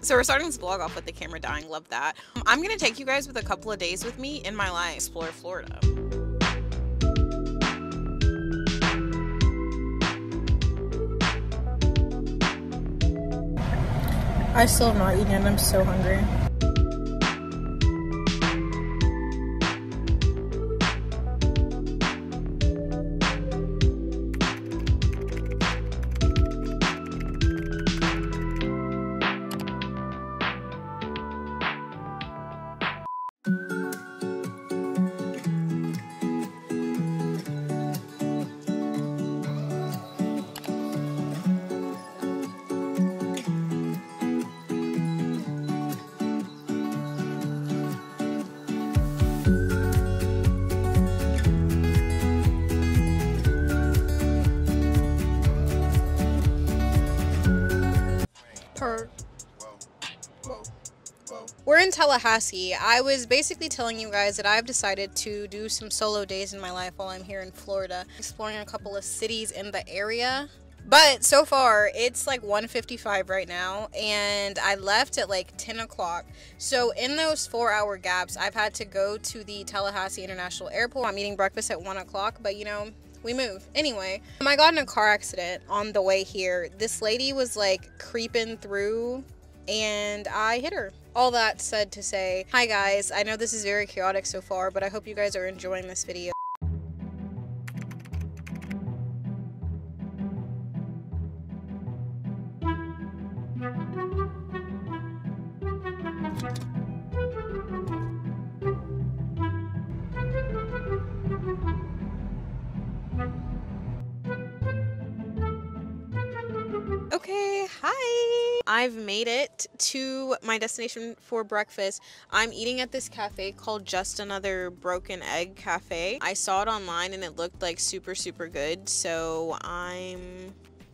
So we're starting this vlog off with the camera dying, love that. I'm gonna take you guys with a couple of days with me in my life, explore Florida. I still have not eaten and I'm so hungry. We're in Tallahassee. I was basically telling you guys that I've decided to do some solo days in my life while I'm here in Florida, exploring a couple of cities in the area. But so far, it's like 1:55 right now, and I left at like 10 o'clock. So in those 4-hour gaps, I've had to go to the Tallahassee International Airport. I'm eating breakfast at 1 o'clock, but you know, we move. Anyway, I got in a car accident on the way here. This lady was like creeping through and I hit her. All that said to say, hi guys, I know this is very chaotic so far, but I hope you guys are enjoying this video. Okay, hi! I've made it to my destination for breakfast. I'm eating at this cafe called Just Another Broken Egg Cafe. I saw it online and it looked like super good, so I'm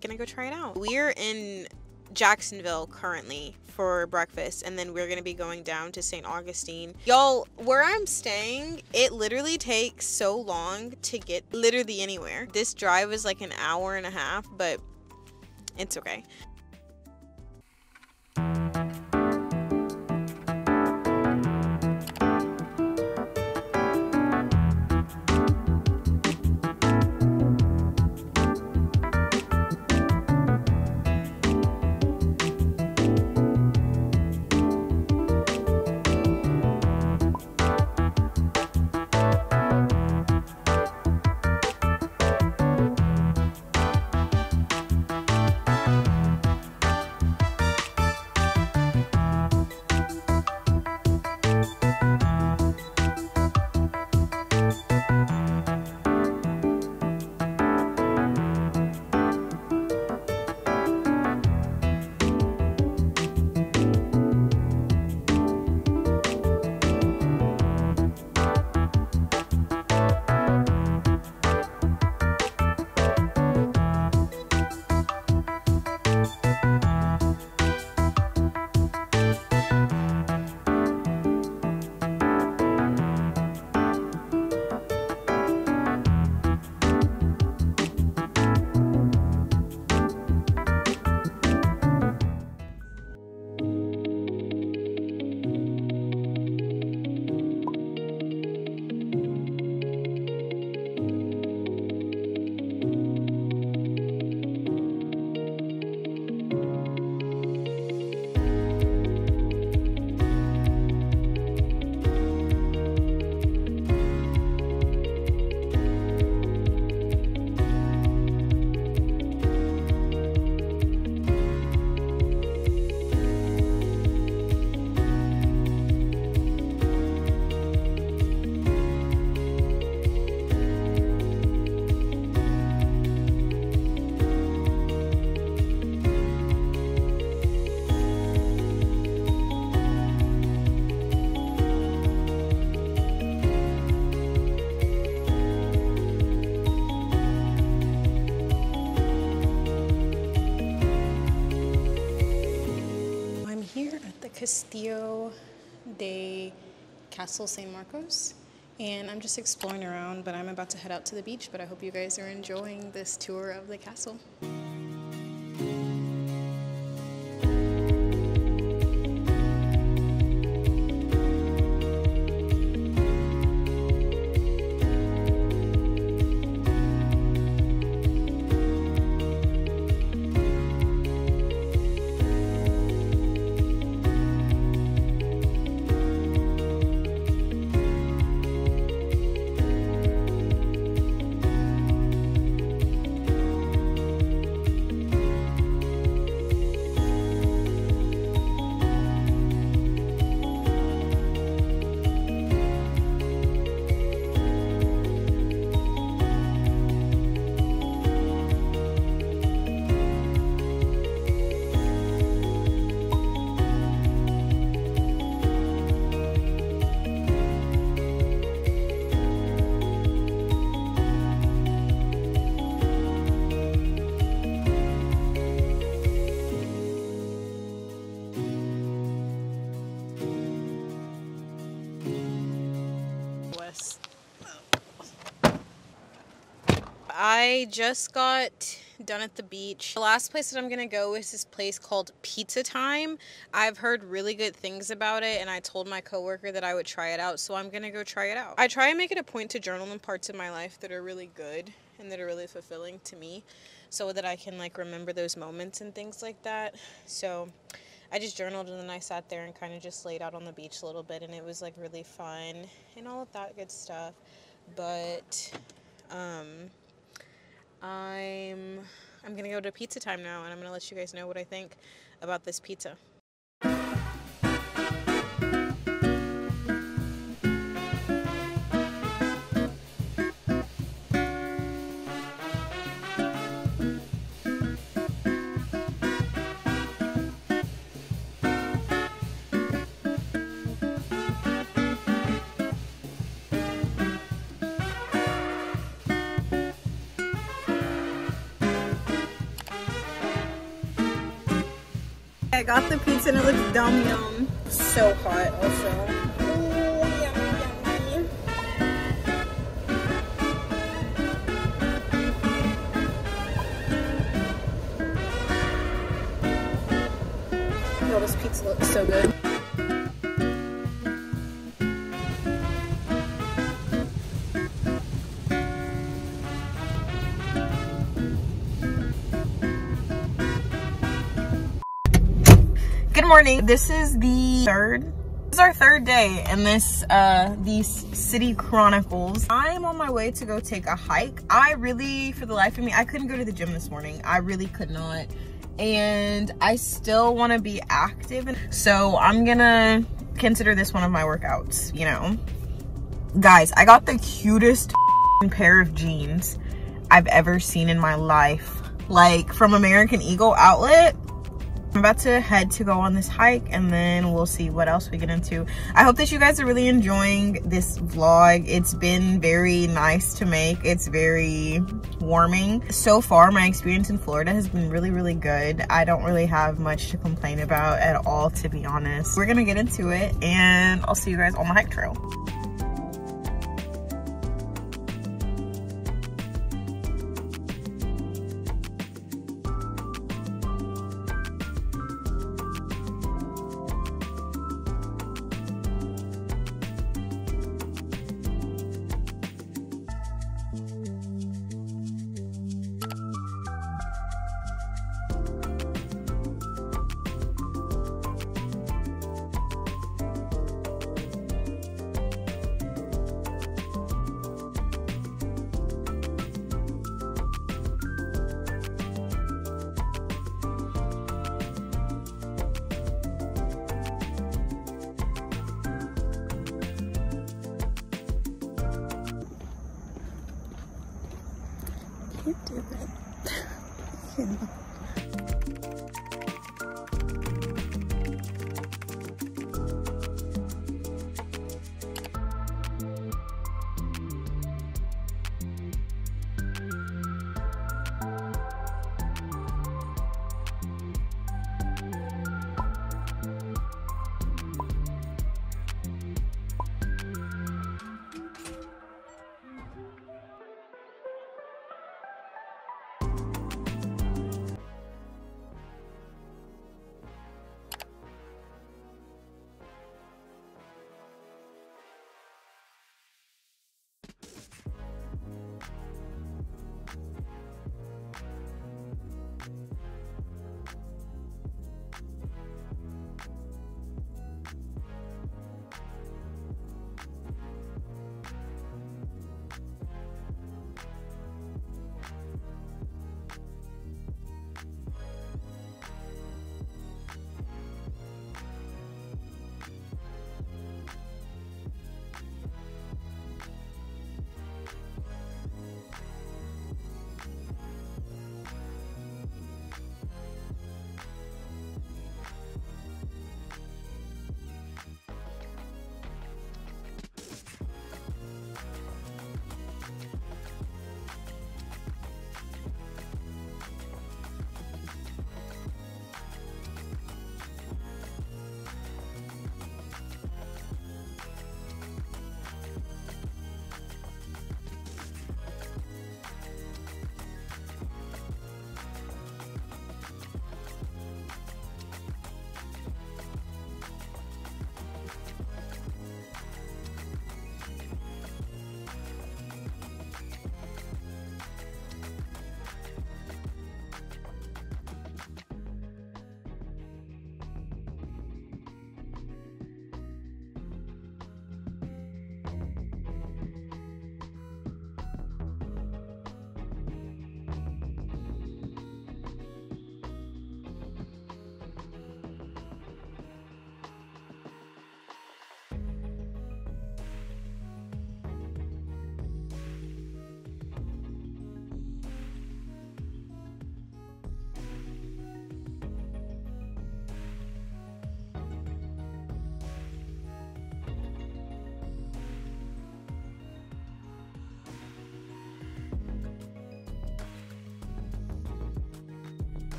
gonna go try it out. We're in Jacksonville currently for breakfast, and then we're gonna be going down to St. Augustine. Y'all, where I'm staying, it literally takes so long to get literally anywhere. This drive is like an hour and a half, but it's okay. Castillo de Castle San Marcos, and I'm just exploring around, but I'm about to head out to the beach. But I hope you guys are enjoying this tour of the castle. us. I just got done at the beach. The last place that I'm gonna go is this place called Pizza Time. I've heard really good things about it, and I told my coworker that I would try it out, so I'm gonna go try it out. I try and make it a point to journal in parts of my life that are really good and that are really fulfilling to me, so that I can like remember those moments and things like that. So I just journaled, and then I sat there and kind of just laid out on the beach a little bit, and it was like really fun and all of that good stuff. But I'm gonna go to Pizza Time now, and I'm gonna let you guys know what I think about this pizza. I got the pizza and it looks dumb yum. So hot also. Ooh, yummy, yummy. Yo, this pizza looks so good. Good morning. This is our third day in these city chronicles. I'm on my way to go take a hike. I really, for the life of me, I couldn't go to the gym this morning. I really could not. And I still want to be active. So I'm gonna consider this one of my workouts, you know. Guys, I got the cutest pair of jeans I've ever seen in my life. Like from American Eagle outlet. I'm about to head to go on this hike, and then we'll see what else we get into. I hope that you guys are really enjoying this vlog. It's been very nice to make. It's very warming. So far, my experience in Florida has been really, really good. I don't really have much to complain about at all, to be honest. We're gonna get into it, and I'll see you guys on the hike trail. Can't do it.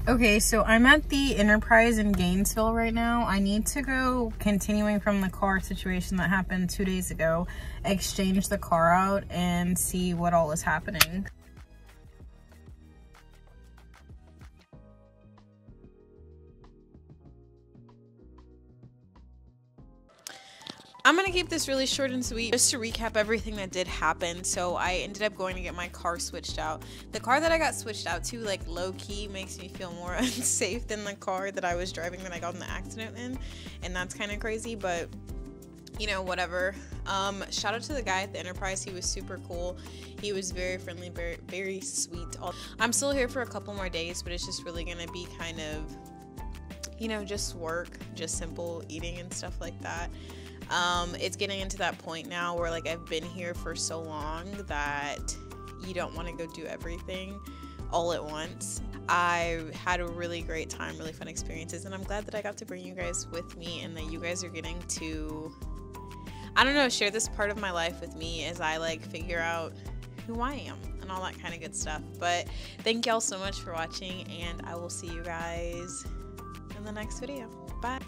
Okay, so I'm at the Enterprise in Gainesville right now. I need to go, continuing from the car situation that happened 2 days ago, exchange the car out and see what all is happening. I'm gonna keep this really short and sweet just to recap everything that did happen. So I ended up going to get my car switched out. The car that I got switched out to, like, low-key makes me feel more unsafe than the car that I was driving that I got in the accident in, and that's kind of crazy, but you know, whatever. Shout out to the guy at the Enterprise. He was super cool. He was very friendly, very, very sweet. I'm still here for a couple more days, but it's just really gonna be kind of, you know, just work, just simple eating and stuff like that. It's getting into that point now where, like, I've been here for so long that you don't want to go do everything all at once. I had a really great time, really fun experiences, and I'm glad that I got to bring you guys with me and that you guys are getting to, I don't know, share this part of my life with me as I, like, figure out who I am and all that kind of good stuff. But thank y'all so much for watching, and I will see you guys in the next video. Bye.